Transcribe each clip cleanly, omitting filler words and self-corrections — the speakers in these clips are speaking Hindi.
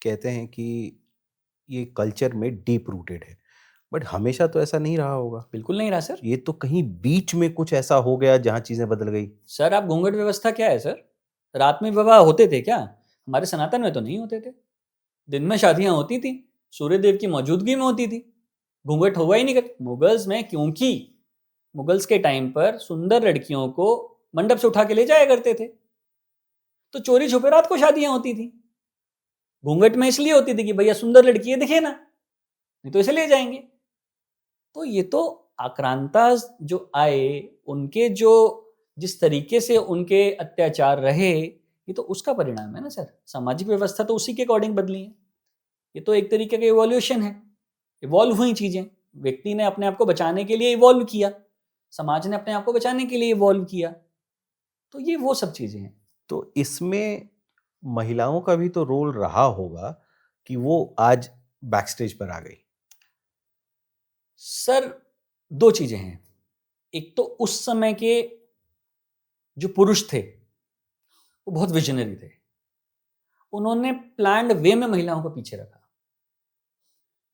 कहते हैं कि ये कल्चर में डीप रूटेड है, बट हमेशा तो ऐसा नहीं रहा होगा। बिल्कुल नहीं रहा सर। ये तो कहीं बीच में कुछ ऐसा हो गया जहाँ चीज़ें बदल गई। सर आप घूंघट व्यवस्था क्या है सर? रात में विवाह होते थे क्या? हमारे सनातन में तो नहीं होते थे। दिन में शादियां होती थी, सूर्य देव की मौजूदगी में होती थी। घूंघट हुआ ही नहीं करता मुगल्स में, क्योंकि मुगल्स के टाइम पर सुंदर लड़कियों को मंडप से उठा के ले जाया करते थे, तो चोरी छुपे रात को शादियां होती थी। घूंघट में इसलिए होती थी कि भैया सुंदर लड़की है, दिखे ना, नहीं तो इसे ले जाएंगे। तो ये तो आक्रांता जो आए, उनके जो जिस तरीके से उनके अत्याचार रहे, ये तो उसका परिणाम है ना सर। सामाजिक व्यवस्था तो उसी के अकॉर्डिंग बदली है। ये तो एक तरीके का इवोल्यूशन है, इवॉल्व हुई चीजें। व्यक्ति ने अपने आप को बचाने के लिए इवॉल्व किया, समाज ने अपने आप को बचाने के लिए इवॉल्व किया। तो ये वो सब चीजें हैं। तो इसमें महिलाओं का भी तो रोल रहा होगा कि वो आज बैकस्टेज पर आ गई। सर दो चीजें हैं। एक तो उस समय के जो पुरुष थे वो बहुत विजनरी थे, उन्होंने प्लान्ड वे में महिलाओं को पीछे रखा।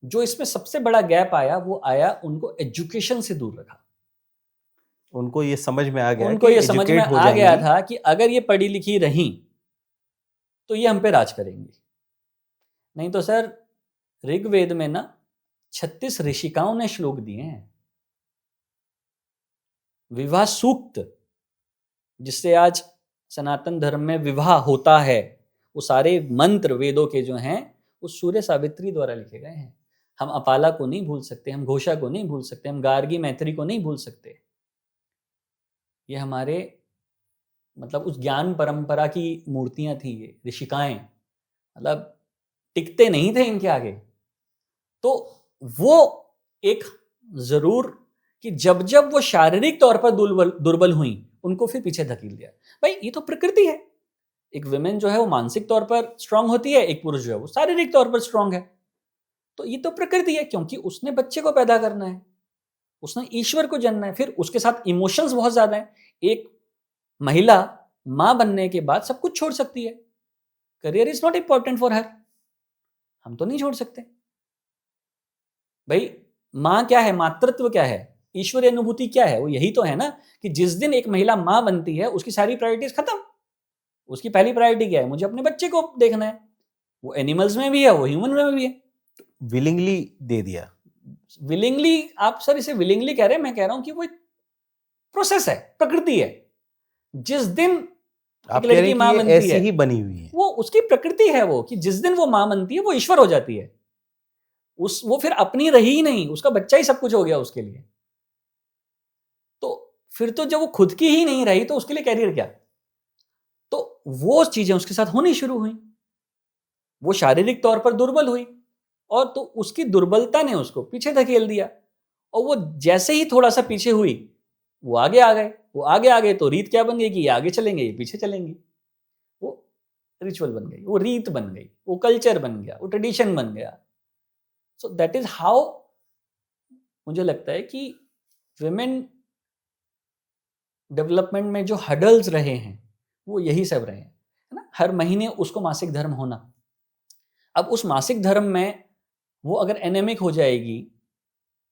जो इसमें सबसे बड़ा गैप आया वो आया उनको एजुकेशन से दूर रखा। उनको ये समझ में आ गया उनको कि ये समझ में एजुकेट हो आ गया जाएंगी। था कि अगर ये पढ़ी लिखी रहीं तो ये हम पे राज करेंगी। नहीं तो सर ऋग्वेद में ना 36 ऋषिकाओं ने श्लोक दिए हैं। विवाह सूक्त, जिससे आज सनातन धर्म में विवाह होता है, वो सारे मंत्र वेदों के जो हैं वो सूर्य सावित्री द्वारा लिखे गए हैं। हम अपाला को नहीं भूल सकते, हम घोषा को नहीं भूल सकते, हम गार्गी मैत्री को नहीं भूल सकते। ये हमारे मतलब उस ज्ञान परंपरा की मूर्तियां थी, ये ऋषिकाएं। मतलब टिकते नहीं थे इनके आगे। तो वो एक जरूर कि जब जब वो शारीरिक तौर पर दुर्बल दुर्बल हुई, उनको फिर पीछे धकेल दिया। भाई ये तो प्रकृति है। एक विमेन जो है वो मानसिक तौर पर स्ट्रांग होती है, एक पुरुष जो है वो शारीरिक तौर पर स्ट्रांग है। तो ये तो प्रकृति है, क्योंकि उसने बच्चे को पैदा करना है, उसने ईश्वर को जानना है। फिर उसके साथ इमोशंस बहुत ज्यादा है। एक महिला मां बनने के बाद सब कुछ छोड़ सकती है। Career is not important for her. हम तो नहीं छोड़ सकते भाई। मां क्या है, मातृत्व क्या है, ईश्वरीय अनुभूति क्या है? वो यही तो है ना कि जिस दिन एक महिला मां बनती है उसकी सारी प्रायोरिटीज खत्म। उसकी पहली प्रायोरिटी क्या है? मुझे अपने बच्चे को देखना है। वो एनिमल्स में भी है, वो ह्यूमन में भी है। विलिंगली दे दिया। विलिंगली, आप सर इसे विलिंगली कह रहे हैं, मैं कह रहा हूं कि वो एक प्रोसेस है, प्रकृति है। जिस दिन एक आप कह रहे लड़की हैं कि मां ये बनती ऐसी है, ही बनी हुई है। वो उसकी प्रकृति है, वो कि जिस दिन वो मां बनती है वो ईश्वर हो जाती है। वो फिर अपनी रही ही नहीं, उसका बच्चा ही सब कुछ हो गया उसके लिए। तो फिर तो जब वो खुद की ही नहीं रही तो उसके लिए कैरियर क्या? तो वो चीजें उसके साथ होनी शुरू हुई। वो शारीरिक तौर पर दुर्बल हुई, और तो उसकी दुर्बलता ने उसको पीछे धकेल दिया। और वो जैसे ही थोड़ा सा पीछे हुई, वो आगे आ गए। वो आगे आ गए तो रीत क्या बन गई कि ये आगे चलेंगे, ये पीछे चलेंगे। वो रिचुअल बन गई, वो रीत बन गई, वो कल्चर बन गया, वो ट्रेडिशन बन गया। सो दैट इज हाउ मुझे लगता है कि विमेन डेवलपमेंट में जो हडल्स रहे हैं वो यही सब रहे हैं, है ना। हर महीने उसको मासिक धर्म होना। अब उस मासिक धर्म में वो अगर एनेमिक हो जाएगी,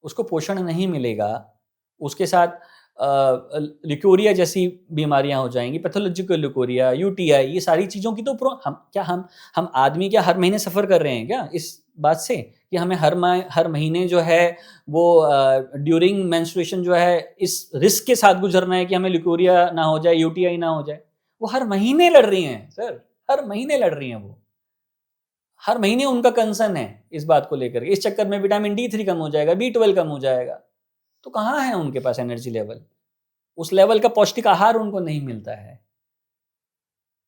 उसको पोषण नहीं मिलेगा, उसके साथ लिकोरिया जैसी बीमारियां हो जाएंगी, पैथोलॉजिकल लिकोरिया, यूटीआई, ये सारी चीज़ों की तो हम आदमी क्या हर महीने सफ़र कर रहे हैं क्या इस बात से कि हमें हर महीने जो है वो ड्यूरिंग मेंस्ट्रुएशन जो है इस रिस्क के साथ गुजरना है कि हमें लिकोरिया ना हो जाए, यूटीआई ना हो जाए। वो हर महीने लड़ रही हैं सर, हर महीने लड़ रही हैं। वो हर महीने उनका कंसर्न है इस बात को लेकर। इस चक्कर में विटामिन D3 कम हो जाएगा, B12 कम हो जाएगा। तो कहाँ है उनके पास एनर्जी लेवल? उस लेवल का पौष्टिक आहार उनको नहीं मिलता है।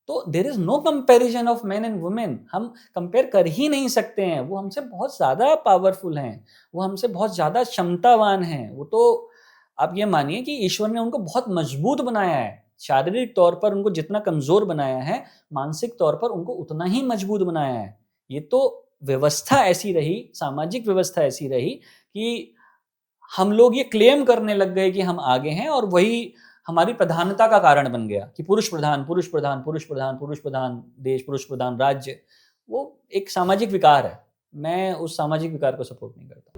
तो there is no comparison of man and women. हम कंपेयर कर ही नहीं सकते हैं। वो हमसे बहुत ज्यादा पावरफुल हैं, वो हमसे बहुत ज्यादा क्षमतावान हैं। वो तो आप ये मानिए कि ईश्वर ने उनको बहुत मजबूत बनाया है। शारीरिक तौर पर उनको जितना कमजोर बनाया है, मानसिक तौर पर उनको उतना ही मजबूत बनाया है। ये तो व्यवस्था ऐसी रही, सामाजिक व्यवस्था ऐसी रही कि हम लोग ये क्लेम करने लग गए कि हम आगे हैं, और वही हमारी प्रधानता का कारण बन गया कि पुरुष प्रधान, पुरुष प्रधान, पुरुष प्रधान, पुरुष प्रधान देश, पुरुष प्रधान राज्य। वो एक सामाजिक विकार है। मैं उस सामाजिक विकार को सपोर्ट नहीं करता।